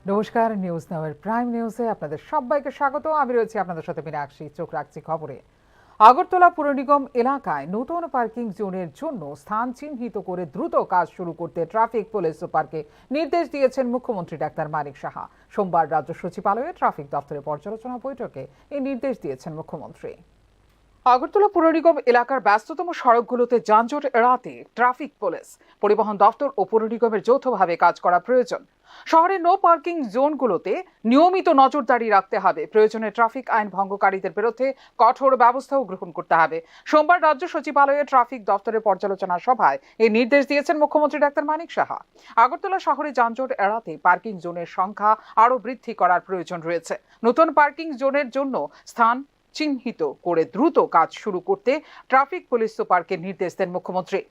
নমস্কার, news নাওয়ের prime নিউজে আপনাদের সবাইকে স্বাগত। আমি রয়েছি আপনাদের সাথে মীনাক্ষী। চোখ রাখছি খবরে। আগরতলা পুর নিগম এলাকায় নতুন পার্কিং জোনের জন্য স্থান চিহ্নিত করে দ্রুত কাজ শুরু করতে ট্রাফিক পুলিশ সুপারকে নির্দেশ দিয়েছেন মুখ্যমন্ত্রী ডাক্তার মানিক সাহা। সোমবার রাজ্য সচিবালয়ে ট্রাফিক দপ্তরের পর্যালোচনা বৈঠকে এই নির্দেশ দিয়েছেন মুখ্যমন্ত্রী। আগরতলা পুর নিগম এলাকার ব্যস্ততম সড়কগুলোতে যানজট এড়াতে ট্রাফিক পুলিশ, পরিবহন দপ্তর ও পুর নিগমের যৌথভাবে কাজ করা প্রয়োজন। শহরের নো পার্কিং জোনগুলোতে নিয়মিত নজরদারি রাখতে হবে। প্রয়োজনে ট্রাফিক আইন ভঙ্গকারীদের বিরুদ্ধে কঠোর ব্যবস্থাও গ্রহণ করতে হবে। সোমবার রাজ্য সচিবালয়ে ট্রাফিক দপ্তরের পর্যালোচনা সভায় এই নির্দেশ দিয়েছেন মুখ্যমন্ত্রী ডাক্তার মানিক সাহা। আগরতলা শহরে যানজট এড়াতে পার্কিং জোনের সংখ্যা আরও বৃদ্ধি করার প্রয়োজন রয়েছে। নতুন পার্কিং জোনের জন্য স্থান চিহ্নিত করে দ্রুত কাজ শুরু করতে ট্রাফিক পুলিশ সুপারকে নির্দেশ দেন মুখ্যমন্ত্রী।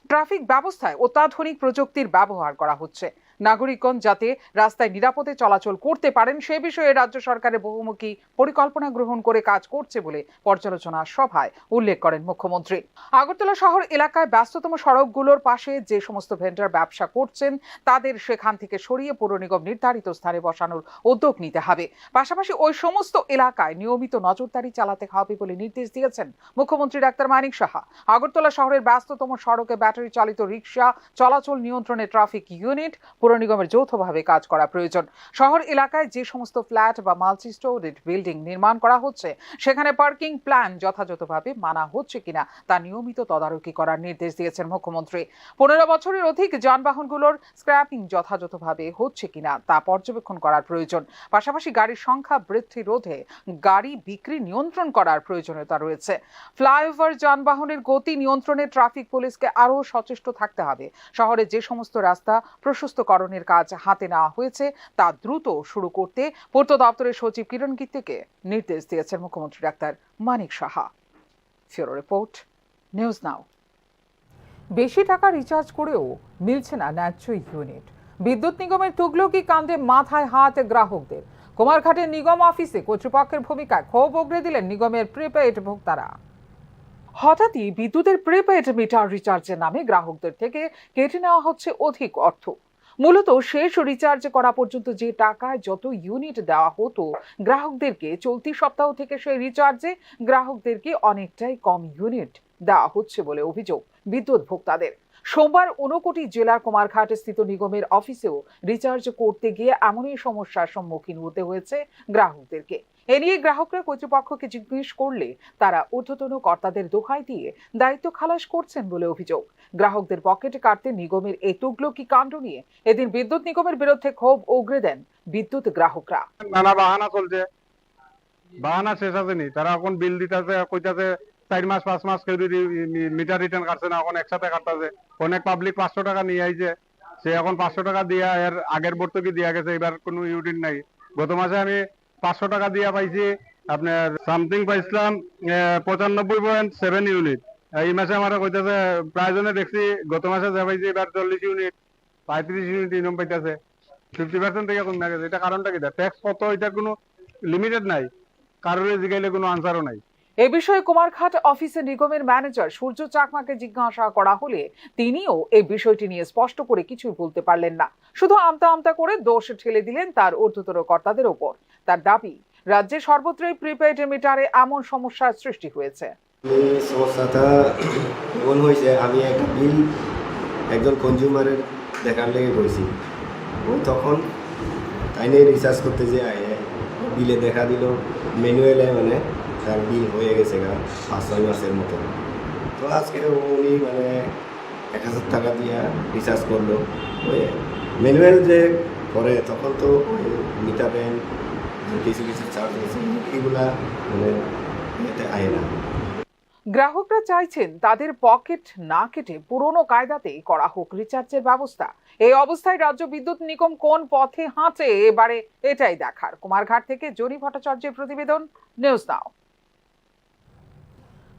ট্রাফিক ব্যবস্থায় অত্যাধুনিক প্রযুক্তির ব্যবহার করা হচ্ছে। নাগরিকগণ যাতে রাস্তায় নিরাপদে চলাচল করতে পারেন সে বিষয়ে রাজ্য সরকারের বহুমুখী পরিকল্পনা গ্রহণ করে কাজ করছে বলে পর্যালোচনা সভায় উল্লেখ করেন মুখ্যমন্ত্রী। আগরতলা শহর এলাকায় ব্যস্ততম সড়কগুলোর পাশে যে সমস্ত ভেন্ডার ব্যবসা করছেন তাদের সেখান থেকে সরিয়ে পৌর নিগম নির্ধারিত স্থানে বসানোর উদ্যোগ নিতে হবে। পাশাপাশি ওই সমস্ত এলাকায় নিয়মিত নজরদারি চালাতে হবে বলে নির্দেশ দিয়েছেন মুখ্যমন্ত্রী ডাক্তার মানিক সাহা। আগরতলা শহরের ব্যস্ততম সড়কে ব্যাটারি চালিত রিক্সা চলাচল নিয়ন্ত্রণে ট্রাফিক ইউনিট পুর নিগমের যৌথভাবে কাজ করা প্রয়োজন। শহর এলাকায় যে সমস্ত ফ্ল্যাট বা মাল্টি স্টোরেড বিল্ডিং নির্মাণ করা হচ্ছে সেখানে পার্কিং প্ল্যান যথাযথভাবে মানা হচ্ছে কিনা তা নিয়মিত তদারকি করার নির্দেশ দিয়েছেন মুখ্যমন্ত্রী। 15 বছরের অধিক যানবাহনগুলোর স্ক্র্যাপিং যথাযথভাবে হচ্ছে কিনা তা পর্যবেক্ষণ করার প্রয়োজন। পাশাপাশি গাড়ির সংখ্যা বৃদ্ধি রোধে গাড়ি বিক্রি নিয়ন্ত্রণ করার প্রয়োজনীয়তা রয়েছে। ফ্লাইওভার যানবাহনের গতি নিয়ন্ত্রণে ট্রাফিক পুলিশকে আরও সচেষ্ট থাকতে হবে। শহরে যে সমস্ত রাস্তা প্রশস্তকরণের কাজ হাতে নেওয়া হয়েছে তা দ্রুত শুরু করতে পূর্ত দপ্তরের সচিব কিরণ গীতিকে নির্দেশ দিয়েছেন মুখ্যমন্ত্রী doctor Manik Saha. Bureau report, news now. বেশি টাকা রিচার্জ করেও মিলছে না ন্যায্য ইউনিট। বিদ্যুৎ নিগমের তুগলকি কাণ্ডে মাথায় হাত গ্রাহকদের। কুমারঘাটের নিগম অফিসে কর্তৃপক্ষের ভূমিকায় ক্ষোভ উগরে দিলেন নিগমের প্রিপেইড ভোক্তারা। হঠাৎই বিদ্যুতের প্রিপেইড মিটার রিচার্জের নামে গ্রাহকদের থেকে কেটে নেওয়া হচ্ছে অধিক অর্থ। মূলত শেষ রিচার্জ করা পর্যন্ত যে টাকায় যত ইউনিট দেওয়া হতো গ্রাহকদেরকে, চলতি সপ্তাহ থেকে সেই রিচার্জে গ্রাহকদেরকে অনেকটাই কম ইউনিট দেওয়া হচ্ছে বলে অভিযোগ বিদ্যুৎ ভোক্তাদের। সোমবার 59 জেলার কুমারঘাট স্থিত নিগমের অফিসেও রিচার্জ করতে গিয়ে এমনই সমস্যার সম্মুখীন হতে হয়েছে গ্রাহকদেরকে। এ নিয়ে গ্রাহকরা কর্তৃপক্ষকে জিজ্ঞেস করলে তারা ঊর্ধ্বতন কর্তাদের দোহাই দিয়ে দায়িত্ব খালাস করছেন বলে অভিযোগ। গ্রাহকদের পকেট কাটতে নিগমের এই তুগলকি কাণ্ড নিয়ে এদিন বিদ্যুৎ নিগমের বিরুদ্ধে ক্ষোভ উগরে দেন বিদ্যুৎ গ্রাহকরা। নানা বাহানা চলছে, বাহানা শেষ আসেনি। তারা এখন বিল দিতেছে, কইতাছে 4 মাস 5 মাস কেউ মিটার রিটার্ন কাটছে না, এখন একসাথে কাটতেছে। অনেক পাবলিক 500 টাকা নিয়ে আইছে, সে এখন 500 টাকা দিয়া এর আগের ভর্তুকি দিয়া গেছে, এবার কোনো ইউনিট নাই। গত মাসে আমি 500 টাকা দিয়া পাইছি, আপনার সামথিং পাইছিলাম 95.7 ইউনিট। এই মাসে আমার কইতাছে প্রায়জনে দেখছি গত মাসে যা পাইছি এবার 40 ইউনিট 35 ইউনিট ইনকাম পাইতেছে। 50% থেকে কমে গেছে। এটা কারণটা কি? ট্যাক্স কত, এটা কোনো লিমিটেড নাই, কারোর জিগাইলে কোনো আনসারও নাই। এ বিষয়ে কুমারঘাট অফিসে নিগমের ম্যানেজার সূর্য চাকমাকে জিজ্ঞাসা করা হলে তিনিও এই বিষয়টি নিয়ে স্পষ্ট করে কিছুই বলতে পারলেন না। শুধু আমতা আমতা করে দোষ ঠেলে দিলেন তার ঊর্ধ্বতন কর্তাদের ওপর। তার দাবি, রাজ্যে সর্বত্রই প্রিপেইড মিটারে এমন সমস্যার সৃষ্টি হয়েছে। সমস্যাটা এমন হয়েছে, আমি একটা বিল একজন কনজিউমারের দেখার লেগে করেছি। ও তখন তাই নিয়ে রিচার্জ করতে যে বিলে দেখা দিল ম্যানুয়ালে, মানে তার বিল হয়ে গেছে 5-6 মাসের মতো। তো আজকে উনি মানে 1000 টাকা দিয়ে রিচার্জ করলো। ওই ম্যানুয়াল যে করে তখন তো মিটাবেন কিছু কিছু চার্জ আছে, এগুলা মানে এতে আয় না। গ্রাহকরা চাইছেন তাদের পকেট না কেটে পুরনো কায়দাতেই করা হোক রিচার্জের ব্যবস্থা। এই অবস্থায় রাজ্য বিদ্যুৎ নিগম কোন পথে হাঁটে এবারে এটাই দেখার। কুমারঘাট থেকে জনি ভট্টাচার্যের প্রতিবেদন, নিউজ নাও।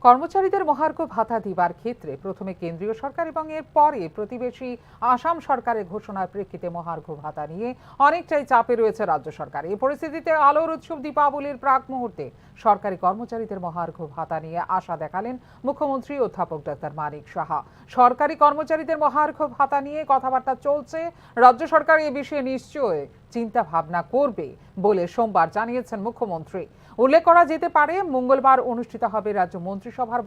কর্মচারীদের মহার্ঘ ভাতা দিবার ক্ষেত্রে প্রথমে কেন্দ্রীয় সরকার এবং এর পরে প্রতিবেশী আসাম সরকারের ঘোষণার প্রেক্ষিতে মহার্ঘ ভাতা নিয়ে অনেকটাই চাপে রয়েছে রাজ্য সরকার। এই পরিস্থিতিতে আলোর উৎসব দীপাবলির প্রাক মুহূর্তে সরকারি কর্মচারীদের মহার্ঘ ভাতা নিয়ে আশা দেখালেন মুখ্যমন্ত্রী অধ্যাপক ডাক্তার মানিক সাহা। সরকারি কর্মচারীদের মহার্ঘ ভাতা নিয়ে কথাবার্তা চলছে, রাজ্য সরকার এ বিষয়ে নিশ্চয়ই চিন্তা ভাবনা করবে বলে সোমবার জানিয়েছেন মুখ্যমন্ত্রী। উল্লেখ করা যেতে পারে, মঙ্গলবার অনুষ্ঠিত হবে রাজ্য মন্ত্রিসভার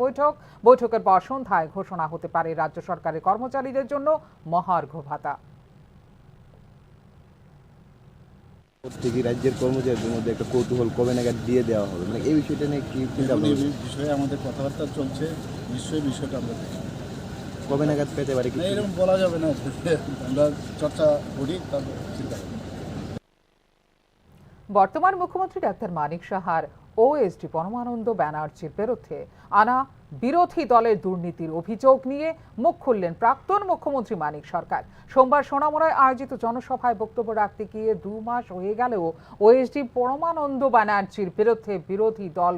বৈঠকের পর সন্ধ্যায় ঘোষণা হতে পারে রাজ্য সরকারের কর্মচারীদের জন্য মহার্ঘ ভাতা। প্রত্যেকটি রাজ্যের কর্মচারীদের মধ্যে একটা কৌতূহল কবে নাগাদ দিয়ে দেওয়া হবে, মানে এই বিষয়টা নিয়ে কি চিন্তা এই বিষয়ে আমাদের কথাবার্তা চলছে, নিশ্চয়ই বিষয়টা আমরা দেখি কবে নাগাদ পেতে পারি না, এরকম বলা যাবে না। আমরা চর্চা করি, তারপর চিন্তা করি। বর্তমান মুখ্যমন্ত্রী ডাক্তার মানিক সাহার ওএসডি পরমানন্দ ব্যানার্জির বিরুদ্ধে আনা বিরোধী দলের দুর্নীতির অভিযোগ নিয়ে মুখ খুললেন প্রাক্তন মুখ্যমন্ত্রী মানিক সরকার। সোমবার সোনামুড়ায় আয়োজিত জনসভায় বক্তব্য রাখতে গিয়ে 2 মাস হয়ে গেলেও ওএসডি পরমানন্দ ব্যানার্জির বিরুদ্ধে বিরোধী দল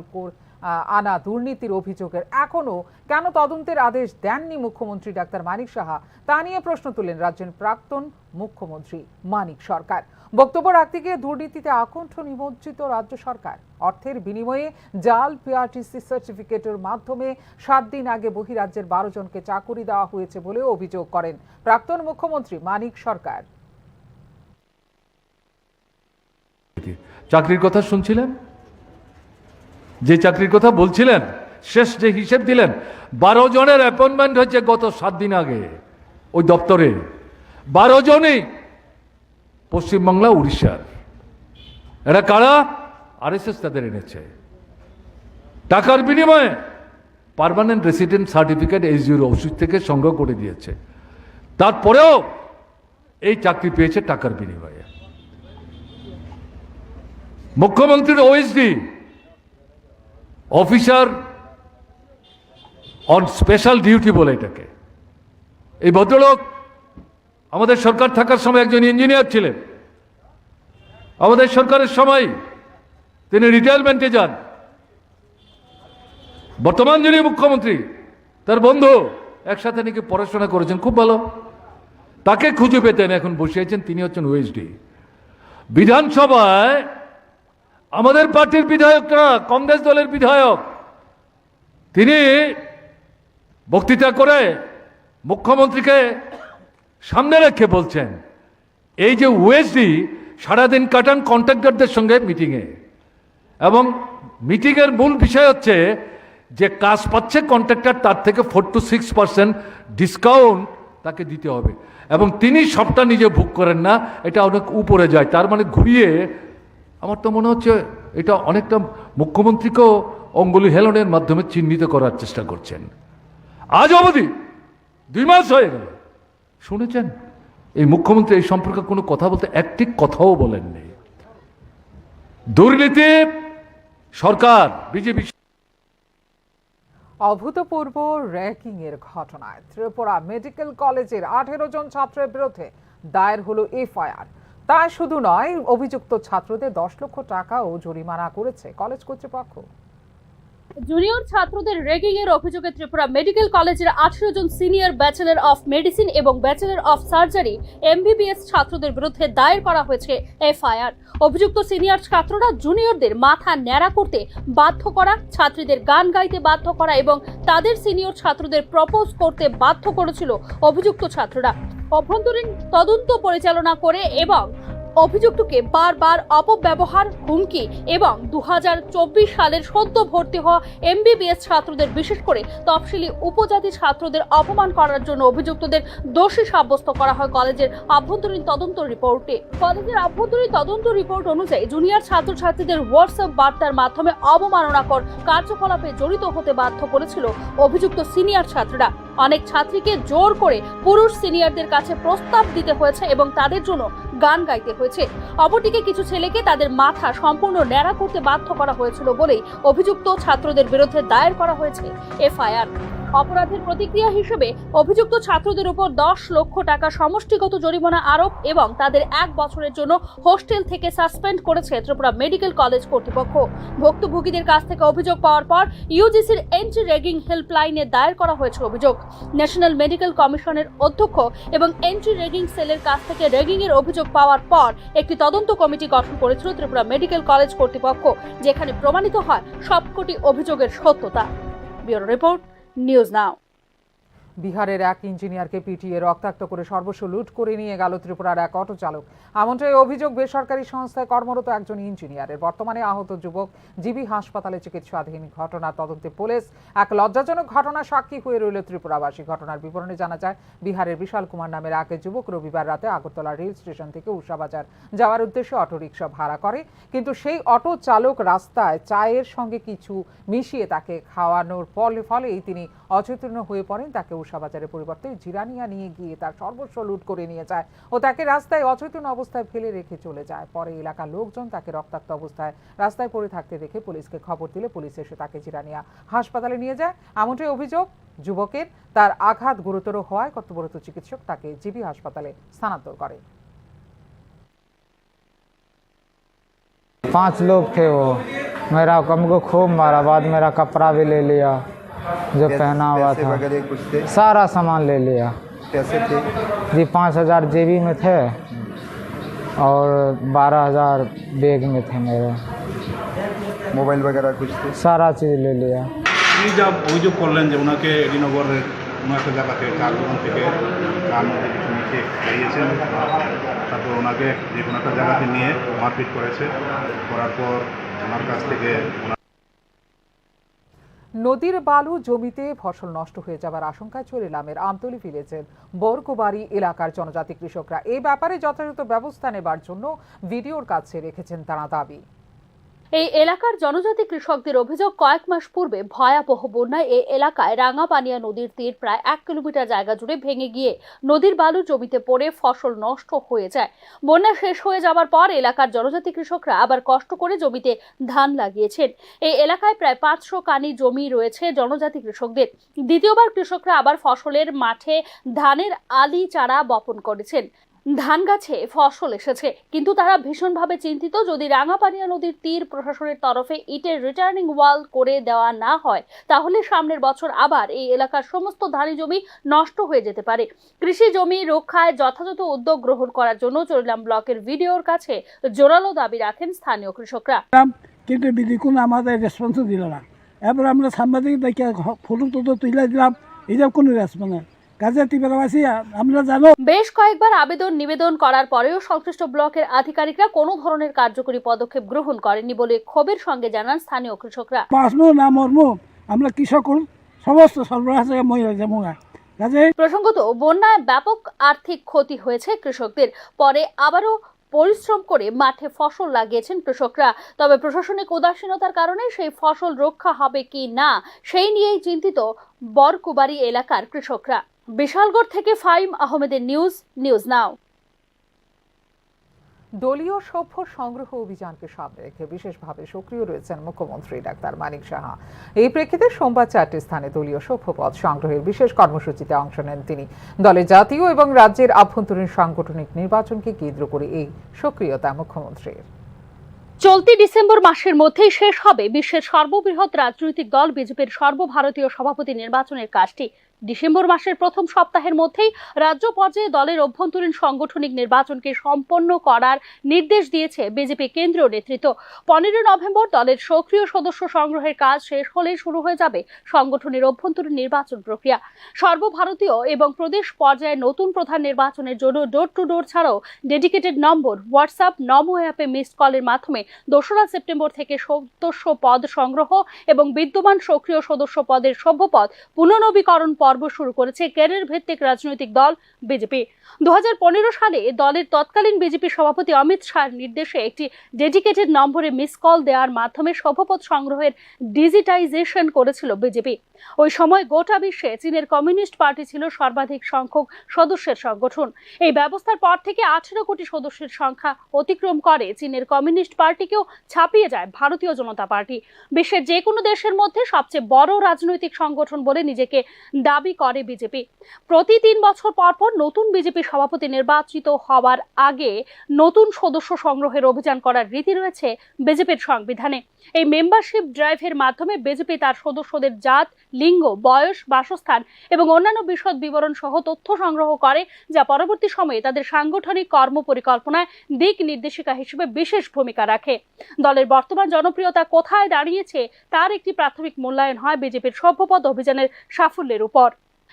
আনা দুর্নীতির অভিযোগের এখনো কেন তদন্তের আদেশ দেননি মুখ্যমন্ত্রী ডাক্তার মানিক সাহা, তা নিয়ে প্রশ্ন তুলেন রাজ্যের প্রাক্তন মুখ্যমন্ত্রী মানিক সরকার। বক্তব্য রাখতে গিয়ে দুর্নীতিতে আকণ্ঠ নিমজ্জিত রাজ্য সরকার, অর্থের বিনিময়ে জাল পিআরটিসি সার্টিফিকেটের মাধ্যমে 7 দিন আগে বহিরাজ্যের 12 জনকে চাকুরি দেওয়া হয়েছে বলে অভিযোগ করেন প্রাক্তন মুখ্যমন্ত্রী মানিক সরকার। চাকরির কথা শুনছিলেন, যে চাকরির কথা বলছিলেন, শেষ যে হিসেব দিলেন, 12 জনের অ্যাপয়েন্টমেন্ট হয়েছে গত 7 দিন আগে ওই দপ্তরে। 12 জনই পশ্চিমবাংলা, উড়িষ্যার। এরা কারা? আরএসএস তাদের এনেছে। টাকার বিনিময়ে পার্মানেন্ট রেসিডেন্ট সার্টিফিকেট এসডিওর অফিস থেকে সংগ্রহ করে দিয়েছে। তারপরেও এই চাকরি পেয়েছে টাকার বিনিময়ে। মুখ্যমন্ত্রীর OSD officer on special duty বলে এটাকে। এই ভদ্রলোক আমাদের সরকার থাকার সময় একজন ইঞ্জিনিয়ার ছিলেন। আমাদের সরকারের সময় তিনি রিটায়ারমেন্টে যান। বর্তমান যিনি মুখ্যমন্ত্রী, তার বন্ধু, একসাথে নাকি পড়াশোনা করেছেন, খুব ভালো, তাকে খুঁজে পেতেন, এখন বসিয়েছেন, তিনি হচ্ছেন ওএসডি। বিধানসভায় আমাদের পার্টির বিধায়করা, কংগ্রেস দলের বিধায়ক, তিনি বক্তৃতা করে মুখ্যমন্ত্রীকে সামনে রেখে বলছেন, এই যে ওএসডি সারাদিন কাটান কন্ট্রাক্টরদের সঙ্গে মিটিংয়ে, এবং মিটিংয়ের মূল বিষয় হচ্ছে যে কাজ পাচ্ছে কন্ট্রাক্টর, তার থেকে 4 to 6% ডিসকাউন্ট তাকে দিতে হবে, এবং তিনি সবটা নিজে ভোগ করেন না, এটা অনেক উপরে যায়। তার মানে ঘুরিয়ে আমার তো মনে হচ্ছে এটা অনেকটা মুখ্যমন্ত্রীকেও অঙ্গুলি হেলনের মাধ্যমে চিহ্নিত করার চেষ্টা করছেন। আজ অবধি 2 মাস হয়ে গেল, শুনেছেন এই মুখ্যমন্ত্রী এই সম্পর্কে কোনো কথা বলতে একটি কথাও বলেননি। দুর্নীতি সরকার, বিজেপি। অভূতপূর্ব র্যাগিং এর ঘটনায় ত্রিপুরা মেডিকেল কলেজের 18 জন ছাত্রের বিরুদ্ধে দায়ের হলো এফআইআর। তা শুধু নয়, অভিযুক্ত ছাত্রদের 10 লক্ষ টাকাও জরিমানা করেছে কলেজ কর্তৃপক্ষ। জুনিয়র ছাত্রদের র্যাগিং এর অভিযোগে ত্রিপুরা মেডিকেল কলেজের 18 জন সিনিয়র ব্যাচেলর অফ মেডিসিন এবং ব্যাচেলর অফ সার্জারি এমবিবিএস ছাত্রদের বিরুদ্ধে দায়ের করা হয়েছে এফআইআর। অভিযুক্ত সিনিয়র ছাত্ররা জুনিয়রদের মাথা ন্যাড়া করতে বাধ্য করা, ছাত্রীদের গান গাইতে বাধ্য করা এবং তাদের সিনিয়র ছাত্রদের প্রপোজ করতে বাধ্য করেছিল অভিযুক্ত ছাত্ররা। অভ্যন্তরীণ তদন্ত পরিচালনা করে এবং অভিযুক্তকে বারবার অপব্যবহার, হুমকি এবং 2024 সালের সদ্য ভর্তি হওয়া এমবিবিএস ছাত্রদের, বিশেষ করে তফসিলি উপজাতি ছাত্রদের অপমান করার জন্য অভিযুক্তদের দোষী সাব্যস্ত করা হয় কলেজের আভ্যন্তরীণ তদন্ত রিপোর্টে। কলেজের আভ্যন্তরীণ তদন্ত রিপোর্ট অনুযায়ী জুনিয়র ছাত্রছাত্রীদের হোয়াটসঅ্যাপ বার্তার মাধ্যমে অবমাননাকর কার্যকলাপে জড়িত হতে বাধ্য করেছিল অভিযুক্ত সিনিয়র ছাত্ররা। অনেক ছাত্রীকে জোর করে পুরুষ সিনিয়রদের কাছে প্রস্তাব দিতে হয়েছে এবং তাদের জন্য গান গাইতে হয়েছে। অপরদিকে কিছু ছেলেকে তাদের মাথা সম্পূর্ণ ন্যাড়া করতে বাধ্য করা হয়েছিল বলেই অভিযুক্ত ছাত্রদের বিরুদ্ধে দায়ের করা হয়েছে এফআইআর। অপরাধের প্রতিক্রিয়া হিসেবে অভিযুক্ত ছাত্রদের উপর 10 লক্ষ টাকা সমষ্টিগত জরিমানা আরোপ এবং তাদের 1 বছরের জন্য হোস্টেল থেকে সাসপেন্ড করেছে ত্রিপুরা মেডিকেল কলেজ কর্তৃপক্ষ। ভুক্তভোগীদের কাছ থেকে অভিযোগ পাওয়ার পর ইউজিসির এন্টি র্যাগিং হেল্পলাইনে দায়ের করা হয়েছে অভিযোগ। ন্যাশনাল মেডিকেল কমিশনের অধ্যক্ষ এবং এন্টি র্যাগিং সেলের কাছ থেকে র্যাগিং এর অভিযোগ পাওয়ার পর একটি তদন্ত কমিটি গঠন করেছিল ত্রিপুরা মেডিকেল কলেজ কর্তৃপক্ষ, যেখানে প্রমাণিত হয় সবকটি অভিযোগের সত্যতা। ব্যুরো রিপোর্ট, নিউজ নাও। বিহারের এক ইঞ্জিনিয়ারকে পিটিয়ে রক্তাক্ত করে সর্বস্ব লুট করে নিয়ে গেল ত্রিপুরার এক অটো চালক। এমনটাই অভিযোগ বেসরকারি সংস্থায় কর্মরত একজন ইঞ্জিনিয়ারের। বর্তমানে আহত যুবক জিবি হাসপাতালে চিকিৎসাধীন। ঘটনা তদন্তে পুলিশ এক লজ্জাজনক ঘটনা সাক্ষী হয়ে রইল ত্রিপুরাবাসী। ঘটনার বিবরণে জানা যায়, বিহারের বিশাল কুমার নামের এক যুবক রবিবার রাতে আগরতলা রেল স্টেশন থেকে উষাবাজার যাওয়ার উদ্দেশ্যে অটোরিকশা ভাড়া করে, কিন্তু সেই অটো চালক রাস্তায় চায়ের সঙ্গে কিছু মিশিয়ে তাকে খাওয়ানোর ফলেই তিনি অচেতন হয়ে পড়েন। তাকে উষাবাজারের পরিবর্তে জিরানিয়া নিয়ে গিয়ে তার সর্বস্ব লুট করে নিয়ে যায় ও তাকে রাস্তায় অচেতন অবস্থায় ফেলে রেখে চলে যায়। পরে এলাকার লোকজন তাকে রক্তাক্ত অবস্থায় রাস্তায় পড়ে থাকতে দেখে পুলিশকে খবর দিলে পুলিশ এসে তাকে জিরানিয়া হাসপাতালে নিয়ে যায়। এমনটাই অভিযোগ যুবকের। তার আঘাত গুরুতর হওয়ায় কর্তব্যরত চিকিৎসক তাকে জিবি হাসপাতালে স্থানান্তর করে। 5 लोग थे वो। मेरा हमको खूब मारा, बाद मेरा कपड़ा भी ले लिया जो पहना हुआ पैसे था, वगैरह कुछ थे? सारा सामान ले लिया कैसे थे? जी 5000 जेबी में थे और 12000 बैग में थे मेरे। मोबाइल वगैरह कुछ थे? सारा चीज़ ले लिया। আপনি যা অভিযোগ করলেন যে ওনাকে এডিনগরের কোনো একটা জায়গাতে চার দোকান থেকে কান কিছু নিচে খাইয়েছেন, তারপর ওনাকে যে কোনো একটা জায়গাতে নিয়ে মারপিট করেছে, করার পর ওনার কাছ থেকে নদীর বালু জমিতে ফসল নষ্ট হয়ে যাবার আশঙ্কায় চরিলামের আমতলী ভিলেজের বরকুবাড়ি এলাকার জনজাতি কৃষকরা এই ব্যাপারে যথাযথ ব্যবস্থা নেবার জন্য ভিডিওর কাছে রেখেছেন তারা দাবি। এই এলাকার জনজাতি কৃষকদের অভিযোগ, কয়েক মাস পূর্বে ভয়াবহ বন্যায় এই এলাকায় রাঙাপানিয়া নদীর তীর প্রায় 1 কিলোমিটার জায়গা জুড়ে ভেঙে গিয়ে নদীর বালু জমিতে পড়ে ফসল নষ্ট হয়ে যায়। বন্যা শেষ হয়ে যাবার পর এলাকার জনজাতি কৃষকরা আবার কষ্ট করে জমিতে ধান লাগিয়েছেন। এই এলাকায় প্রায় 500 কানি জমি রয়েছে জনজাতি কৃষকদের। দ্বিতীয়বার কৃষকরা আবার ফসলের মাঠে ধানের আলি চারা বপন করেছেন। ধান গাছে ফসল এসেছে, কিন্তু তারা ভীষণভাবে চিন্তিত, যদি রাঙাপানিয়া নদীর তীর প্রশাসনের তরফে ইটের রিটার্নিং ওয়াল করে দেওয়া না হয় তাহলে সামনের বছর আবার এই এলাকার সমস্ত ধানি জমি নষ্ট হয়ে যেতে পারে। কৃষি জমি রক্ষায় যথাযথ উদ্যোগ গ্রহণ করার জন্য চরিলাম ব্লকের ভিডিওর কাছে জোরালো দাবি রাখেন স্থানীয় কৃষকরা। কিন্তু বিধি কোনো আমাদের রেসপন্স দিল না। এবার আমরা সাংবাদিক দেখে ফটো তুলে দিলাম, এটা কোনো রেসপন্স নেই। বেশ কয়েকবার আবেদন নিবেদন করার পরেও সংশ্লিষ্ট ব্লকের আধিকারিকরা কোনো ধরনের কার্যকরী পদক্ষেপ গ্রহণ করেনি বলে ক্ষোভের সঙ্গে জানান স্থানীয় কৃষকরা। আমরা কৃষক সমস্ত সর্বনাশ প্রসঙ্গত, বন্যায় ব্যাপক আর্থিক ক্ষতি হয়েছে কৃষকদের। পরে আবারও পরিশ্রম করে মাঠে ফসল লাগিয়েছেন কৃষকরা। তবে প্রশাসনিক উদাসীনতার কারণে সেই ফসল রক্ষা হবে কি না সেই নিয়েই চিন্তিত বরকুবাড়ি এলাকার কৃষকরা। বিশালগড় থেকে ফাইম আহমেদের নিউজ নাও। দলীয় সভ্য সংগ্রহ অভিযানকে সামনে রেখে বিশেষভাবে সক্রিয় রয়েছেন মুখ্যমন্ত্রী ডাক্তার মানিক সাহা। এই প্রেক্ষিতে সোমবার 4টি স্থানে দলীয় সভ্য পদ সংগ্রহের বিশেষ কর্মসূচিতে অংশ নেন তিনি। দলের জাতীয় এবং রাজ্যের আভ্যন্তরীণ সাংগঠনিক নির্বাচনকে কেন্দ্র করে এই সক্রিয়তা মুখ্যমন্ত্রীর। চলতি ডিসেম্বর মাসের মধ্যেই শেষ হবে বিশ্বের সর্ববৃহৎ রাজনৈতিক দল বিজেপির সর্বভারতীয় সভাপতি নির্বাচনের কাজটি। ডিসেম্বর মাসের প্রথম সপ্তাহের মধ্যেই রাজ্য পর্যায়ে দলের অভ্যন্তরীণ সাংগঠনিক নির্বাচনকে সম্পন্ন করার নির্দেশ দিয়েছে বিজেপি কেন্দ্রীয় নেতৃত্ব। 15 নভেম্বর দলের সক্রিয় সদস্য সংগ্রহের কাজ শেষ হলেই শুরু হয়ে যাবে সংগঠনের অভ্যন্তরীণ নির্বাচন প্রক্রিয়া। সর্বভারতীয় এবং প্রদেশ পর্যায়ে নতুন প্রধান নির্বাচনের জন্য ডোর টু ডোর ছাড়াও ডেডিকেটেড নম্বর, হোয়াটসঅ্যাপ, নমো অ্যাপে মিসড কলের মাধ্যমে 2রা সেপ্টেম্বর থেকে সদস্য পদ সংগ্রহ এবং বিদ্যমান সক্রিয় সদস্য পদের সভ্য পদ পুনর্নবীকরণ পর্ব পর্ব শুরু করেছে ক্যারিয়ার ভিত্তিক রাজনৈতিক দল বিজেপি। 2015 সালে দলের তৎকালীন বিজেপি সভাপতি অমিত শাহর নির্দেশে একটি ডেডিকেটেড নম্বরে মিস কল দেওয়ার মাধ্যমে সভাপতি সংগ্রহের ডিজিটাইজেশন করেছিল বিজেপি। ওই সময় গোটা বিশ্বে চীনের কমিউনিস্ট পার্টি ছিল সর্বাধিক সংখ্যক সদস্যের সংগঠন। এই ব্যবস্থার পর থেকে 18 কোটি সদস্যের সংখ্যা অতিক্রম করে চীনের কমিউনিস্ট পার্টিকেও ছাপিয়ে যায় ভারতীয় জনতা পার্টি। বিশ্বের যে কোনো দেশের মধ্যে সবচেয়ে বড় রাজনৈতিক সংগঠন বলে নিজেকে দাবি করে বিজেপি। প্রতি 3 বছর পর পর নতুন বিজেপি সভাপতি নির্বাচিত হওয়ার আগে নতুন সদস্য সংগ্রহের অভিযান করার রীতি রয়েছে বিজেপির সংবিধানে। এই মেম্বারশিপ ড্রাইভের মাধ্যমে বিজেপি তার সদস্যদের জাত, লিঙ্গ, বয়স, বাসস্থান এবং অন্যান্য বিশদ বিবরণ সহ তথ্য সংগ্রহ করে, যা পরবর্তী সময়ে তাদের সাংগঠনিক কর্ম পরিকল্পনায় দিক নির্দেশিকা হিসেবে বিশেষ ভূমিকা রাখে। দলের বর্তমান জনপ্রিয়তা কোথায় দাঁড়িয়েছে তার একটি প্রাথমিক মূল্যায়ন হয় বিজেপির সভ্যপদ অভিযানের সাফল্যের উপর।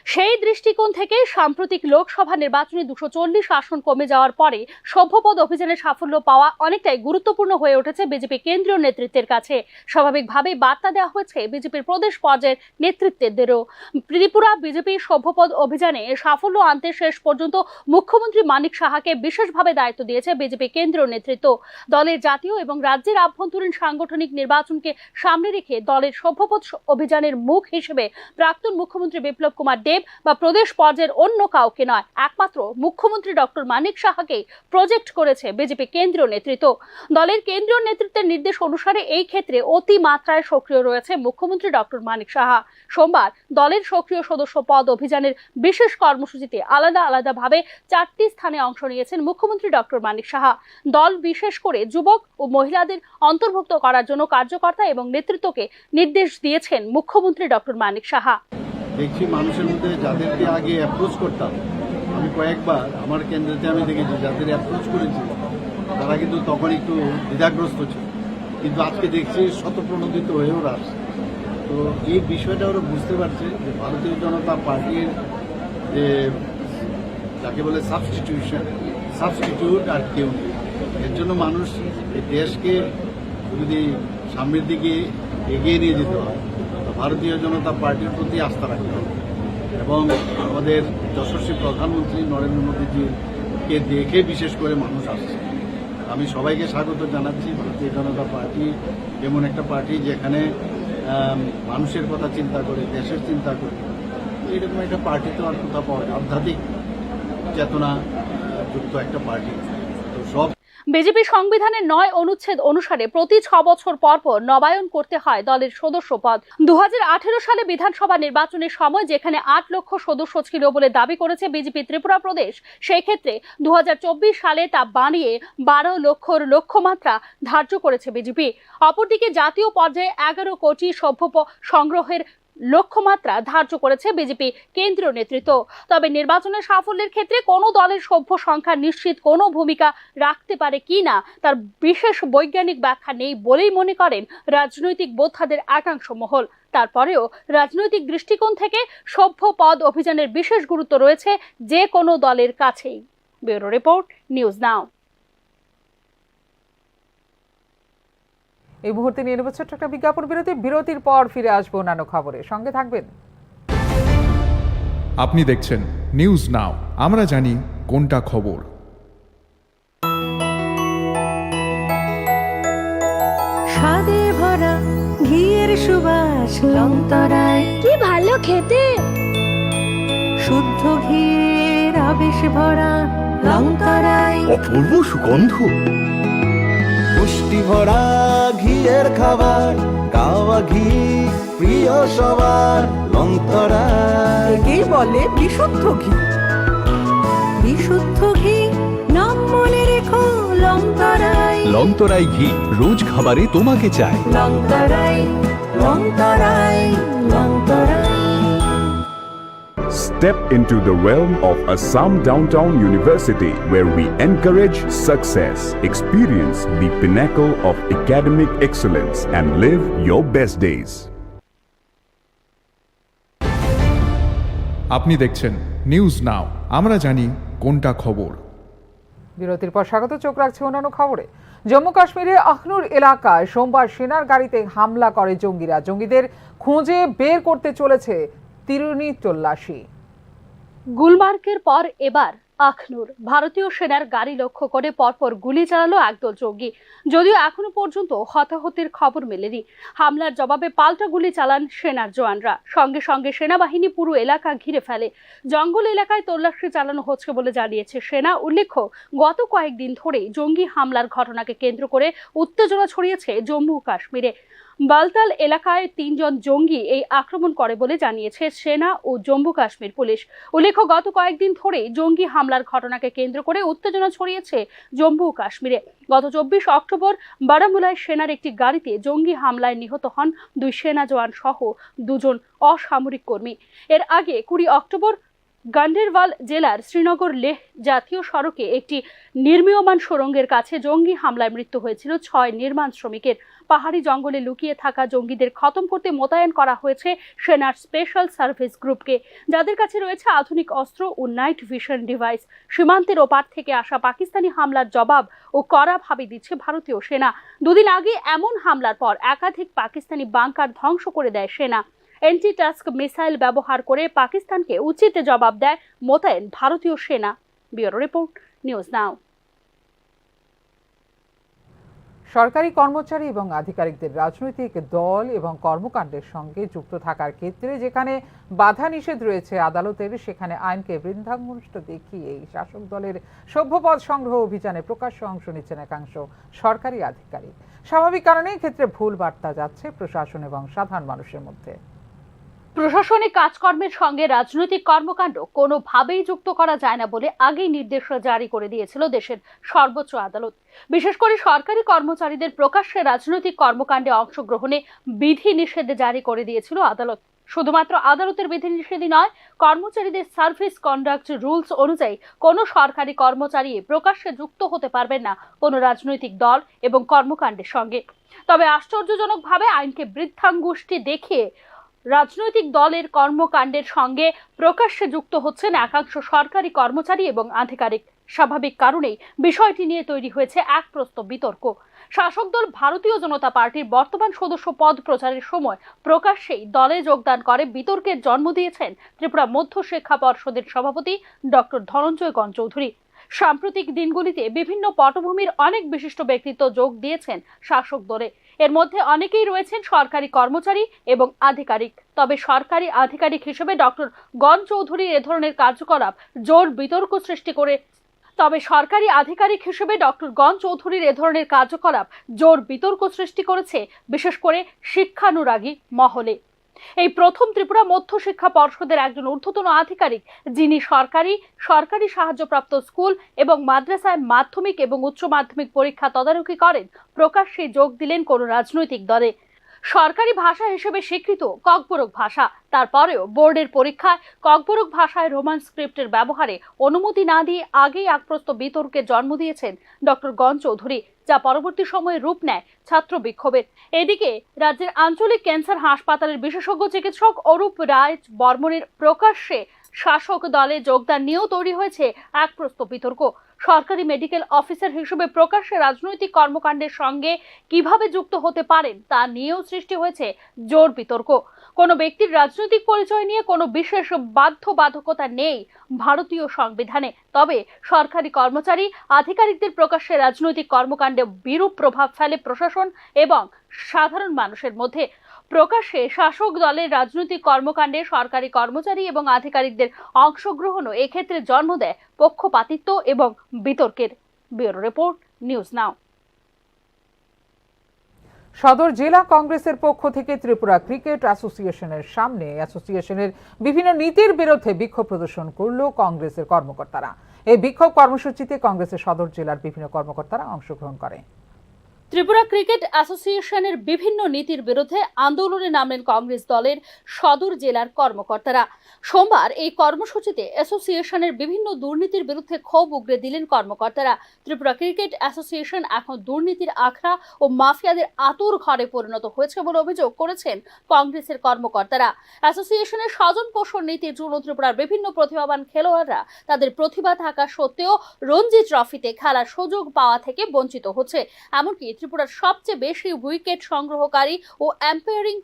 সেই দৃষ্টিকোণ থেকে সাম্প্রতিক লোকসভা নির্বাচনে 240 আসন কমে যাওয়ার পরে সভ্যপদ অভিযানের সাফল্য পাওয়া অনেকটাই গুরুত্বপূর্ণ হয়ে উঠেছে বিজেপি কেন্দ্রীয় নেতৃত্বের কাছে। স্বাভাবিকভাবেই বার্তা দেওয়া হয়েছে বিজেপির প্রদেশ পর্যায়ের নেতৃত্বদেরও। ত্রিপুরা বিজেপির সভ্যপদ অভিযানে সাফল্য আনতে শেষ পর্যন্ত মুখ্যমন্ত্রী মানিক সাহাকে বিশেষভাবে দায়িত্ব দিয়েছে বিজেপি কেন্দ্রীয় নেতৃত্ব। দলের জাতীয় এবং রাজ্যের আভ্যন্তরীণ সাংগঠনিক নির্বাচনকে সামনে রেখে দলের সভ্যপদ অভিযানের মুখ হিসেবে প্রাক্তন মুখ্যমন্ত্রী বিপ্লব কুমার দেব বা প্রদেশ পর্যায়ের অন্য কাউকে নয়, একমাত্র মুখ্যমন্ত্রী ডক্টর মানিক সাহাকে প্রজেক্ট করেছে বিজেপি কেন্দ্রীয় নেতৃত্ব। দলের কেন্দ্রীয় নেতৃত্বের নির্দেশ অনুসারে এই ক্ষেত্রে অতি মাত্রায় সক্রিয় রয়েছে মুখ্যমন্ত্রী ডক্টর মানিক সাহা। সোমবার দলের সক্রিয় সদস্য পদ অভিযানের বিশেষ কর্মসূচিতে আলাদাভাবে 4টি স্থানে অংশ নিয়েছেন মুখ্যমন্ত্রী ডক্টর মানিক সাহা। দল বিশেষ করে যুবক ও মহিলাদের অন্তর্ভুক্ত করার জন্য কার্যকর্তা এবং নেতৃত্বকে নির্দেশ দিয়েছেন মুখ্যমন্ত্রী ডক্টর মানিক সাহা। দেখছি মানুষের মধ্যে যাদেরকে আগে অ্যাপ্রোচ করতাম, আমি কয়েকবার আমার কেন্দ্রেতে আমি দেখেছি যাদের অ্যাপ্রোচ করেছি তারা কিন্তু তখন একটু দ্বিধাগ্রস্ত ছিল, কিন্তু আজকে দেখছি শতপ্রণোদিত হয়েও আসছে। তো এই বিষয়টা ওরা বুঝতে পারছে যে ভারতীয় জনতা পার্টির যে যাকে বলে সাবস্টিটিউট আর কেউ নেই। এর জন্য মানুষ এই দেশকে যদি সামনের দিকে এগিয়ে নিয়ে যেতে হয় ভারতীয় জনতা পার্টির প্রতি আস্থা রাখতে হবে এবং আমাদের যশস্বী প্রধানমন্ত্রী নরেন্দ্র মোদীজিকে দেখে বিশেষ করে মানুষ আসছে। আমি সবাইকে স্বাগত জানাচ্ছি। ভারতীয় জনতা পার্টি এমন একটা পার্টি যেখানে মানুষের কথা চিন্তা করে, দেশের চিন্তা করে। এরকম একটা পার্টি তো আর কোথাও পাওয়া যায়, আধ্যাত্মিক চেতনা যুক্ত একটা পার্টি। তো সব বিজেপি সংবিধানের 9 অনুচ্ছেদ অনুসারে প্রতি 6 বছর পর পর নবায়ন করতে হয় দলের সদস্য পদ। 2018 সালে বিধানসভা নির্বাচনের সময় যেখানে 8 লক্ষ সদস্য ছিল বলে দাবি করেছে বিজেপি ত্রিপুরা প্রদেশ, সেই ক্ষেত্রে 2024 সালে তা বাড়িয়ে 12 লক্ষর লক্ষ্যমাত্রা ধার্য করেছে বিজেপি। অপরদিকে জাতীয় পর্যায়ে 11 কোটি সভ্য সংগ্রহের লক্ষ্যমাত্রা ধার্য করেছে বিজেপি কেন্দ্রীয় নেতৃত্ব। তবে নির্বাচনের সাফল্যের ক্ষেত্রে কোনো দলের সভ্য সংখ্যা নিশ্চিত কোনো ভূমিকা রাখতে পারে কিনা তার বিশেষ বৈজ্ঞানিক ব্যাখ্যা নেই বলেই মনে করেন রাজনৈতিক বোদ্ধাদের একাংশ মহল। তারপরেও রাজনৈতিক দৃষ্টিকোণ থেকে সভ্য পদ অভিযানের বিশেষ গুরুত্ব রয়েছে যে কোনো দলের কাছেই। ব্যুরো রিপোর্ট, নিউজ নাও। এই মুহূর্তে নিয়ে নেব ছোট্ট একটা বিজ্ঞাপন বিরতির পর ফিরে আসবো অন্যান্য খবরে, সঙ্গে থাকবেন। আপনি দেখছেন নিউজ নাও, আমরা জানি কোনটা খবর। স্বাদে ভরা ঘিয়ের সুবাস লংতরায়, কি ভালো খেতে। শুদ্ধ ঘিয়ের আবেশ ভরা লংতরায়, অপূর্ব সুগন্ধ। পুষ্টি ভরা ঘিয়ের খাবার, গাওয়া ঘি প্রিয় সবার লংতরায়। কি বলে বিশুদ্ধ ঘি। বিশুদ্ধ ঘি নাম মনে রেখো লংতরায়। লংতরাই ঘি রোজ খাবারে তোমাকে চাই। লংতরাই লংতরাই লংতরাই। Step into the realm of Assam Downtown University, where we encourage success, experience the pinnacle of academic excellence, and live your best days. আপনি দেখছেন নিউজ নাও, আমরা জানি কোনটা খবর। বিরতির পর স্বাগত, চোখ রাখছে অন্যান্য খবরে। জম্মু কাশ্মীরের আখনুর এলাকায় সোমবার সেনার গাড়িতে হামলা করে জঙ্গিরা। জঙ্গিদের খুঁজে বের করতে চলেছে তিরুনি তল্লাশি। গুলমার্গের পর এবার আখনুর ভারতীয় সেনার গাড়ি লক্ষ্য করে পরপর গুলি চালালো একদল জঙ্গি। যদিও এখনো পর্যন্ত হতাহতের খবর মেলেনি। হামলার জবাবে পাল্টা গুলি চালান সেনার জওয়ানরা। সঙ্গে সঙ্গে সেনাবাহিনী পুরো এলাকা ঘিরে ফেলে। জঙ্গল এলাকায় তল্লাশি চালানো হচ্ছে বলে জানিয়েছে সেনা। উল্লেখ্য, গত কয়েকদিন ধরেই জঙ্গি হামলার ঘটনাকে কেন্দ্র করে উত্তেজনা ছড়িয়েছে জম্মু ও কাশ্মীরে। বালতাল এলাকায় 3 জন জঙ্গি এই আক্রমণ করে বলে জানিয়েছে সেনা ও জম্মু কাশ্মীর পুলিশ। উল্লেখ্য, গত কয়েকদিন ধরেই জঙ্গি হামলার ঘটনাকে কেন্দ্র করে উত্তেজনা ছড়িয়েছে জম্মু ও কাশ্মীরে। গত 24 অক্টোবর বারামুলায় সেনার একটি গাড়িতে জঙ্গি হামলায় নিহত হন 2 সেনা জওয়ান সহ 2 জন অসামরিক কর্মী। এর আগে 20 অক্টোবর গান্ডেরবাল জেলার শ্রীনগর লেহ জাতীয় সড়কে একটি নির্মীয়মান সুড়ঙ্গের কাছে জঙ্গি হামলায় মৃত্যু হয়েছিল 6 নির্মাণ শ্রমিকের। পাহাড়ি জঙ্গলে লুকিয়ে থাকা জঙ্গিদের খতম করতে মোতায়েন করা হয়েছে সেনার স্পেশাল সার্ভিস গ্রুপকে, যাদের কাছে রয়েছে আধুনিক অস্ত্র ও নাইট ভিশন ডিভাইস। সীমান্তের ওপার থেকে আসা পাকিস্তানি হামলার জবাব ও কড়াভাবে দিচ্ছে ভারতীয় সেনা। দুদিন আগে এমন হামলার পর একাধিক পাকিস্তানি বাংকার ধ্বংস করে দেয় সেনা। এন্টি টাস্ক মিসাইল ব্যবহার করে পাকিস্তানকে উচিত জবাব দেয় মোতায়েন ভারতীয় সেনা। ব্যুরো রিপোর্ট, নিউজ নাও। সরকারি কর্মচারী এবং আধিকারিকদের রাজনৈতিক দল এবং কর্মকাণ্ডের সঙ্গে যুক্ত থাকার ক্ষেত্রে যেখানে বাধা নিষেধ রয়েছে আদালতের, সেখানে আইনকে বৃদ্ধাঙ্গুষ্ট দেখিয়ে এই শাসক দলের সভ্যপদ সংগ্রহ অভিযানে প্রকাশ্য অংশ নিচ্ছেন একাংশ সরকারি আধিকারিক। স্বাভাবিক কারণে ক্ষেত্রে ভুল বার্তা যাচ্ছে প্রশাসন এবং সাধারণ মানুষের মধ্যে। প্রশাসনিক কাজকর্মের সঙ্গে রাজনৈতিক কর্মকাণ্ড কোনোভাবেই যুক্ত করা যায় না বলে আগেই নির্দেশ জারি করে দিয়েছিল দেশের সর্বোচ্চ আদালত। বিশেষ করে সরকারি কর্মচারীদের প্রকাশ্যে রাজনৈতিক কর্মকাণ্ডে অংশগ্রহণে বিধি নিষেধ জারি করে দিয়েছিল আদালত। শুধুমাত্র আদালতের বিধিনিষেধই নয়, কর্মচারীদের সার্ভিস কন্ডাক্ট রুলস অনুযায়ী কোনো সরকারি কর্মচারী প্রকাশ্যে যুক্ত হতে পারবেন না কোনো রাজনৈতিক দল এবং কর্মকাণ্ডের সঙ্গে। তবে আশ্চর্যজনকভাবে আইনকে বৃদ্ধাঙ্গুষ্টি দেখিয়ে রাজনৈতিক দলের কর্মকাণ্ডের সঙ্গে প্রকাশ্যে যুক্ত হচ্ছেন একাংশ সরকারি কর্মচারী এবং আধিকারিক। স্বাভাবিক কারণেই বিষয়টি নিয়ে তৈরি হয়েছে এক প্রস্ত বিতর্ক। শাসক দল ভারতীয় জনতা পার্টির বর্তমান সদস্য পদ প্রচারের সময় প্রকাশ্যেই দলে যোগদান করে বিতর্কের জন্ম দিয়েছেন ত্রিপুরা মধ্য শিক্ষা পর্ষদের সভাপতি ডক্টর ধনঞ্জয় চৌধুরী। সাম্প্রতিক দিনগুলিতে বিভিন্ন পটভূমির অনেক বিশিষ্ট ব্যক্তিত্ব যোগ দিয়েছেন শাসক দলে। এর মধ্যে অনেকেই রয়েছেন সরকারি কর্মচারী এবং আধিকারিক। তবে সরকারি আধিকারিক হিসেবে ডক্টর চৌধুরীর এ ধরনের কার্যকলাপ জোর বিতর্ক সৃষ্টি করে করেছে বিশেষ করে শিক্ষানুরাগী মহলে। এই প্রথম ত্রিপুরা মধ্য শিক্ষা পর্ষদের একজন ঊর্ধ্বতন আধিকারিক, যিনি সরকারি সাহায্যপ্রাপ্ত স্কুল এবং মাদ্রাসায় মাধ্যমিক এবং উচ্চ মাধ্যমিক পরীক্ষা তদারকি করেন, প্রকাশ্যে যোগ দিলেন কোনো রাজনৈতিক দলে। সরকারি ভাষা হিসেবে স্বীকৃত ককবরক ভাষা, তারপরেও বোর্ডের পরীক্ষায় ককবরক ভাষায় রোমান স্ক্রিপ্টের ব্যবহারে অনুমতি না দিয়ে আগেই একপ্রস্ত বিতর্কের জন্ম দিয়েছেন ডক্টর চৌধুরী, যা পরবর্তী সময়ে রূপ নেয় ছাত্র বিক্ষোভের। এদিকে রাজ্যের আঞ্চলিক ক্যান্সার হাসপাতালের বিশেষজ্ঞ চিকিৎসক অরূপ রায় বর্মনের প্রকাশ্যে শাসক দলে যোগদান নিয়েও তৈরি হয়েছে এক প্রস্ত বিতর্ক। সরকারি মেডিকেল অফিসার হিসেবে প্রকাশ্যে রাজনৈতিক কর্মকাণ্ডের সঙ্গে কিভাবে যুক্ত হতে পারেন তা নিয়েও সৃষ্টি হয়েছে জোর বিতর্ক। কোনো ব্যক্তির রাজনৈতিক পরিচয় নিয়ে কোনো বিশেষ বাধ্যবাধকতা নেই ভারতীয় সংবিধানে। তবে সরকারি কর্মচারী আধিকারিকদের প্রকাশ্যে রাজনৈতিক কর্মকাণ্ডে বিরূপ প্রভাব ফেলে প্রশাসন এবং সাধারণ মানুষের মধ্যে। প্রকাশ্যে শাসক দলের রাজনৈতিক কর্মকাণ্ডে সরকারি কর্মচারী এবং আধিকারিকদের অংশগ্রহণও এক্ষেত্রে জন্ম দেয় পক্ষপাতিত্ব এবং বিতর্কের। ব্যুরো রিপোর্ট, নিউজ নাও। সদর জেলা কংগ্রেসের পক্ষ থেকে ত্রিপুরা ক্রিকেট অ্যাসোসিয়েশনের সামনে অ্যাসোসিয়েশনের বিভিন্ন নীতির বিরুদ্ধে বিক্ষোভ প্রদর্শন করল কংগ্রেসের কর্মকর্তারা। এই বিক্ষোভ কর্মসূচিতে কংগ্রেসের সদর জেলার বিভিন্ন কর্মকর্তারা অংশগ্রহণ করে। ত্রিপুরা ক্রিকেট অ্যাসোসিয়েশনের বিভিন্ন নীতির বিরুদ্ধে আন্দোলনে নামলেন কংগ্রেস দলের সদর জেলার কর্মকর্তারা। সোমবার এই কর্মসূচিতে অ্যাসোসিয়েশনের বিভিন্ন দুর্নীতির বিরুদ্ধে ক্ষোভ উগরে দিলেন কর্মকর্তারা। ত্রিপুরা ক্রিকেট অ্যাসোসিয়েশন এখন দুর্নীতির আখড়া ও মাফিয়াদের আতুর ঘরে পরিণত হয়েছে বলে অভিযোগ করেছেন কংগ্রেসের কর্মকর্তারা। অ্যাসোসিয়েশনের স্বজন পোষণ নীতির জন্য ত্রিপুরার বিভিন্ন প্রতিভাবান খেলোয়াড়রা তাদের প্রতিভা থাকা সত্ত্বেও রঞ্জি ট্রফিতে খেলার সুযোগ পাওয়া থেকে বঞ্চিত হচ্ছে। এমনকি ত্রিপুরার সবচেয়ে বেশি উইকেট সংগ্রহকারী ও এম্পায়ারিং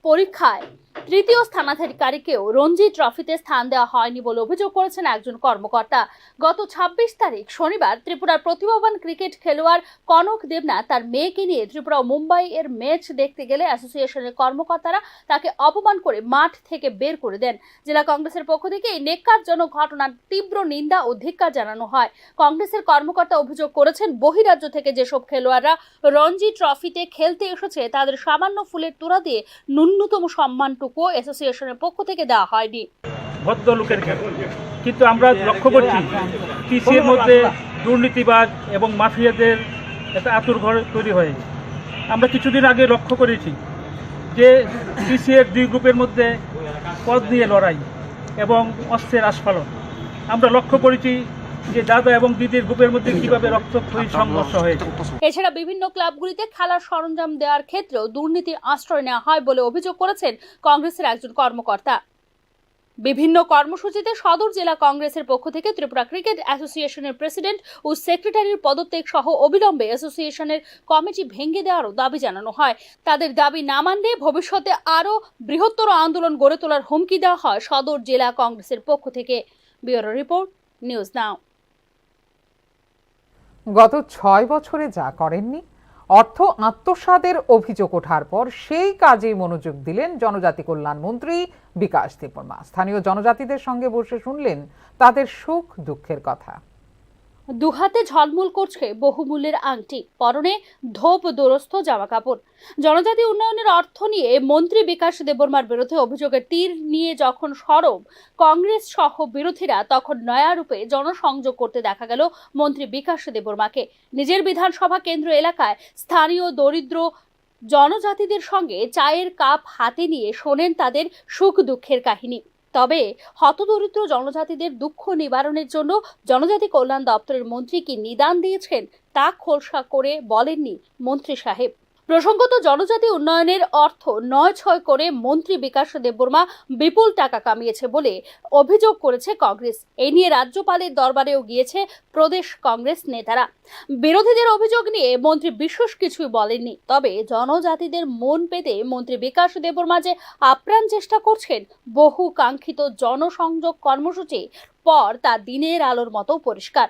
পরীক্ষায় তৃতীয় স্থানাধিকারীকেও রঞ্জি ট্রফিতে স্থান দেওয়া হয়নি বলে অভিযোগ করেছেন একজন কর্মকর্তা। গত ২৬ তারিখ শনিবার ত্রিপুরার প্রতিভাবান ক্রিকেট খেলোয়াড় কনক দেবনাথ তার মেয়েকে নিয়ে ত্রিপুরা ও মুম্বাই এর ম্যাচ দেখতে গেলে অ্যাসোসিয়েশনের কর্মকর্তারা তাকে অপমান করে মাঠ থেকে বের করে দেন। জেলা কংগ্রেসের পক্ষ থেকে এই নেক্কারজনক ঘটনার তীব্র নিন্দা ও ধিক্কার জানানো হয়। কংগ্রেসের কর্মকর্তা অভিযোগ করেছেন, বহিরাজ্য থেকে যেসব খেলোয়াড়রা রঞ্জি ট্রফিতে খেলতে এসেছে তাদের সামান্য ফুলের তোড়া দিয়ে ন্যূনতম সম্মানটুকু অ্যাসোসিয়েশনের পক্ষ থেকে দেওয়া হয়নি। ভদ্রলোকের খেলা, কিন্তু আমরা লক্ষ্য করছি কৃষির মধ্যে দুর্নীতিবাজ এবং মাফিয়াদের একটা আতুরঘর তৈরি হয়েছে। আমরা কিছুদিন আগে লক্ষ্য করেছি যে কৃষির দুই গ্রুপের মধ্যে পদ নিয়ে লড়াই এবং অস্ত্রের আস্ফালন। আমরা লক্ষ্য করেছি যে দাদা এবং দিদির গ্রুপের মধ্যে কিভাবে রক্তক্ষয়ী সংঘর্ষ হয়েছে। এছাড়া বিভিন্ন ক্লাবগুলিতে খেলার সরঞ্জাম দেওয়ার ক্ষেত্রেও দুর্নীতির আশ্রয় নেওয়া হয় বলে অভিযোগ করেছেন কংগ্রেসের একজন কর্মকর্তা। বিভিন্ন কর্মসূচিতে সদর জেলা কংগ্রেসের পক্ষ থেকে ত্রিপুরা ক্রিকেট অ্যাসোসিয়েশনের প্রেসিডেন্ট ও সেক্রেটারির পদত্যাগ সহ অবিলম্বে অ্যাসোসিয়েশনের কমিটি ভেঙে দেওয়ারও দাবি জানানো হয়। তাদের দাবি না মানলে ভবিষ্যতে আরও বৃহত্তর আন্দোলন গড়ে তোলার হুমকি দেওয়া হয় সদর জেলা কংগ্রেসের পক্ষ থেকে। ব্যুরো রিপোর্ট, নিউজ নাও। গত ৬ বছরে যা করেননি, অর্থ আত্মসাতের অভিযোগ ওঠার পর সেই কাজেই মনোযোগ দিলেন জনজাতি কল্যাণ মন্ত্রী বিকাশ দেববর্মা। স্থানীয় জনজাতিদের সঙ্গে বসে শুনলেন তাদের সুখ দুঃখের কথা। দুহাতে ঝলমল করছে বহুমূল্যের আংটি, পরনে ধোপ দোরস্ত জামা কাপড়। জনজাতি উন্নয়নের অর্থ নিয়ে মন্ত্রী বিকাশ দেববর্মার বিরুদ্ধে অভিযোগের তীর নিয়ে যখন সরব কংগ্রেস সহ বিরোধীরা, তখন নয়া রূপে জনসংযোগ করতে দেখা গেল মন্ত্রী বিকাশ দেববর্মাকে। নিজের বিধানসভা কেন্দ্র এলাকায় স্থানীয় দরিদ্র জনজাতিদের সঙ্গে চায়ের কাপ হাতে নিয়ে শোনেন তাদের সুখ দুঃখের কাহিনী। তবে হতদরিদ্র জনজাতিদের দুঃখ নিবারণের জন্য জনজাতি কল্যাণ দপ্তরের মন্ত্রী কি নিদান দিয়েছেন তা খোলসা করে বলেননি মন্ত্রী সাহেব। প্রসঙ্গত, জনজাতি উন্নয়নের অর্থ ৯-৬ করে মন্ত্রী বিকাশ দেববর্মা বিপুল টাকা কামিয়েছে বলে অভিযোগ করেছে কংগ্রেস। এই নিয়ে রাজ্যপালের দরবারেও গিয়েছে প্রদেশ কংগ্রেস নেতারা। বিরোধীদের অভিযোগ নিয়ে মন্ত্রী বিশেষ কিছুই বলেননি। তবে জনজাতিদের মন পেতে মন্ত্রী বিকাশ দেববর্মা যে আপ্রাণ চেষ্টা করছেন বহু কাঙ্ক্ষিত জনসংযোগ কর্মসূচি পর তা দিনের আলোর মতো পরিষ্কার।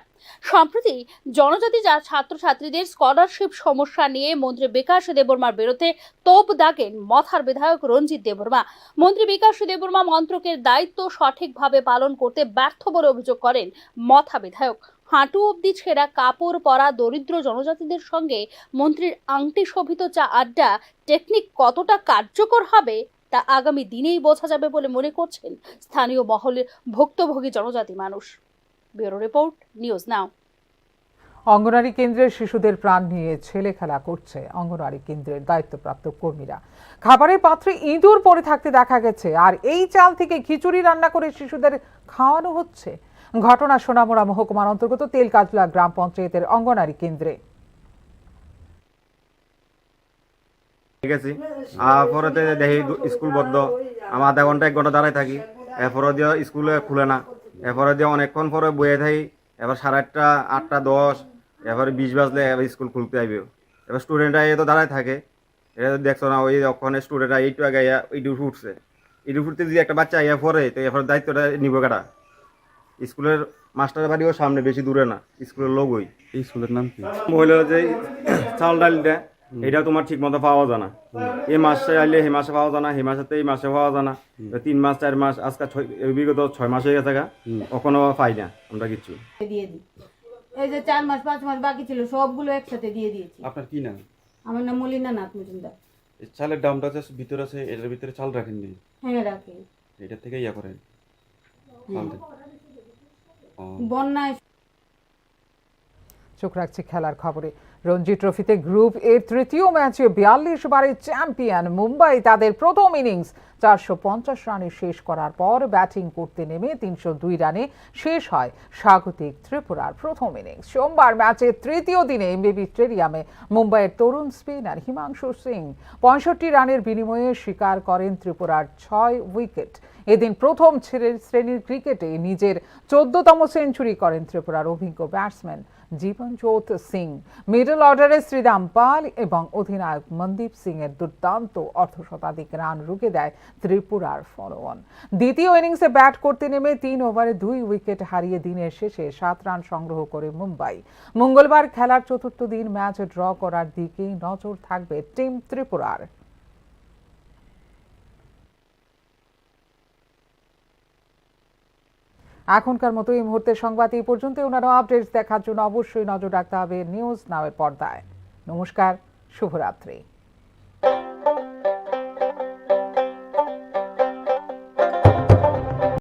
সম্প্রতি জনজাতি ছাত্রছাত্রীদের স্কলারশিপ সমস্যা নিয়ে মন্ত্রী বিকাশ দেববর্মার বিরুদ্ধে তোপ দাগেন মথার বিধায়ক রঞ্জিত দেববর্মা। মন্ত্রী বিকাশ দেববর্মা মন্ত্রকের দায়িত্ব সঠিকভাবে পালন করতে ব্যর্থ বলে অভিযোগ করেন মথা বিধায়ক। হাঁটু অবধি ছেঁড়া কাপড় পরা দরিদ্র জনজাতিদের সঙ্গে মন্ত্রীর আংটি শোভিত চা আড্ডা টেকনিক কতটা কার্যকর হবে তা আগামী দিনেই বোঝা যাবে বলে মনে করছেন স্থানীয় মহলের ভুক্তভোগী জনজাতি মানুষ। ব্যুরো রিপোর্ট, নিউজ নাও। অঙ্গনওয়াড়ি কেন্দ্রের শিশুদের প্রাণ নিয়ে ছেলে খেলা করছে অঙ্গনওয়াড়ি কেন্দ্রের দায়িত্বপ্রাপ্ত কর্মীরা। খাবারের পাত্রে ইঁদুর পড়ে থাকতে দেখা গেছে, আর এই চাল থেকে খিচুড়ি রান্না করে শিশুদের খাওয়ানো হচ্ছে। ঘটনা সোনামুড়া মহকুমার অন্তর্গত তেলকাজলা গ্রাম পঞ্চায়েতের অঙ্গনওয়াড়ি কেন্দ্রে। ঠিক আছে, পরে দেখি স্কুল বন্ধ, আমার আধা ঘন্টা 1 ঘন্টা দাঁড়ায় থাকি, এরপরে দিয়ে স্কুলে খুলে না, এরপরে দিয়ে অনেকক্ষণ পরে বইয়ে থাকি, এবার 8:30, 8টা 10, এরপরে 20 বাজলে এবার স্কুল খুলতে আইবে। এবার স্টুডেন্টরা তো দাঁড়ায় থাকে, এটা তো দেখছো না, ওই ওখানে স্টুডেন্টরা এইটু আগে ইডু ফুটছে, ইডু ফুটতে যদি একটা বাচ্চা আইয়া পরে তো এরপরে দায়িত্বটা নিব কাটা। স্কুলের মাস্টারের বাড়িও সামনে, বেশি দূরে না, স্কুলের লোগই। এই স্কুলের নাম কি? মহিলা যে চাল ডালটা এটা তোমার ঠিক মতো পাওয়া যায় না, এই মাসে আইলে এই মাসে পাওয়া যায় না, এই মাসেতে এই মাসে পাওয়া যায় না, 3 মাস 4 মাস আজকে বিগত 6 মাস হয়ে গেছে, কখনো পাই না আমরা কিছু। দিয়ে দিই, এই যে 4 মাস 5 মাস বাকি ছিল সবগুলো একসাথে দিয়ে দিয়েছি। আপনার কি নাম? আমার নাম মলিনা নাথ মজুমদার। এই চালের দামটা যে ভিতরে আছে, এটার ভিতরে চাল রাখেননি? হ্যাঁ রাখি, এটা থেকে ইয়া করেন বন্যায়। চোখ রাখছি খেলার খবরে। রঞ্জি ট্রফিতে গ্রুপ এর তৃতীয় ম্যাচে 42 বারের চ্যাম্পিয়ন মুম্বাই তাদের প্রথম ইনিংস 450 রানে শেষ করার পর ব্যাটিং করতে নেমে 302 রানে শেষ হয় স্বাগতিক ত্রিপুরার প্রথম ইনিংস। সোমবার ম্যাচের তৃতীয় দিনে এমবিবি স্টেডিয়ামে মুম্বাইয়ের তরুণ স্পিনার হিমাংশু সিং 65 রানের বিনিময়ে শিকার করেন ত্রিপুরার 6 উইকেট। এদিন প্রথম শ্রেণীর ক্রিকেটে নিজের 14তম সেঞ্চুরি করেন ত্রিপুরার অভিজ্ঞ ব্যাটসম্যান জীবনজ্যোৎ সিং। মিডল অর্ডারে শ্রীরাম পাল এবং অধিনায়ক মনদীপ সিং এর দুর্দান্ত অর্ধশতাধিক রান রুখে দেয় ত্রিপুরার ফলোঅন। দ্বিতীয় ইনিংসে ব্যাট করতে নেমে 3 ওভারে 2 উইকেট হারিয়ে দিনের শেষে 7 রান সংগ্রহ করে মুম্বাই। মঙ্গলবার খেলার চতুর্থ দিন ম্যাচ ড্র করার দিকেই নজর থাকবে টিম ত্রিপুরার। এখনকার মতো এই মুহূর্তের সংবাদ এই পর্যন্ত। অন্যান্য আপডেটস দেখার জন্য অবশ্যই নজর রাখতে হবে নিউজ নাওয়ের পর্দায়। নমস্কার, শুভরাত্রি।